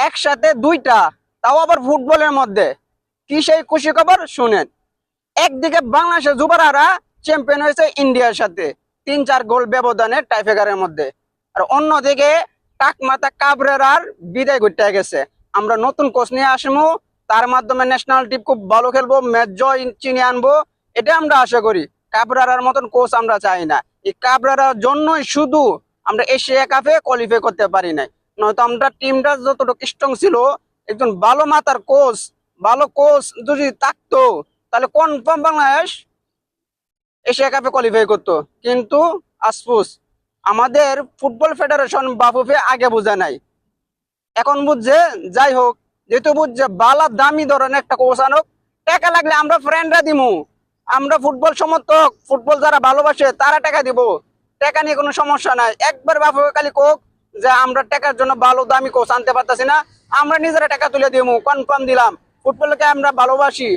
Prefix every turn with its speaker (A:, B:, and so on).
A: একসাথে দুইটা, তাও আবার ফুটবলের মধ্যে। কি সেই খুশি খবর শুনেন। একদিকে বাংলাদেশের যুবরারা চ্যাম্পিয়ন হয়েছে ইন্ডিয়ার সাথে 3-4 গোল ব্যবধানে টাইফেকারের মধ্যে। আর অন্যদিকে টাকমাতা কাবরেরার বিদায় ঘটতে গেছে। আমরা নতুন কোচ নিয়ে আসবো, তার মাধ্যমে ন্যাশনাল টিম খুব ভালো খেলবো, ম্যাচ জয় চিনিয়ে আনবো, এটা আমরা আশা করি। কাবরেরার মতন কোচ আমরা চাই না। এই কাবরেরার জন্যই শুধু আমরা এশিয়া কাপে কোয়ালিফাই করতে পারি নাই, নয়তো আমরা টিমটা যতটুকু স্ট্রং ছিল, একজন ভালো মাথার কোচ, ভালো কোচ যদি থাকতো তাহলে কনফার্ম বাংলাদেশ এশিয়া কাপে কোয়ালিফাই করতো। কিন্তু আফসোস, আমাদের ফুটবল ফেডারেশন বাফুফে আগে বোঝে নাই, এখন বুঝছে। যাই হোক, যেহেতু বুঝছে বালা দামি ধরনের একটা কোচ আনুক, টাকা লাগলে আমরা ফ্রেন্ডরা দিমু, আমরা ফুটবল সমর্থক, ফুটবল যারা ভালোবাসে তারা টাকা দিব, টাকা নিয়ে কোনো সমস্যা নাই। একবার বাফুফে খালি কোক যে আমরা টাকার জন্য ভালো দামি কোচ আনতে পারতেছি না, আমরা নিজেরা টাকা তুলে দিমু, কনফার্ম দিলাম। ফুটবলকে আমরা ভালোবাসি,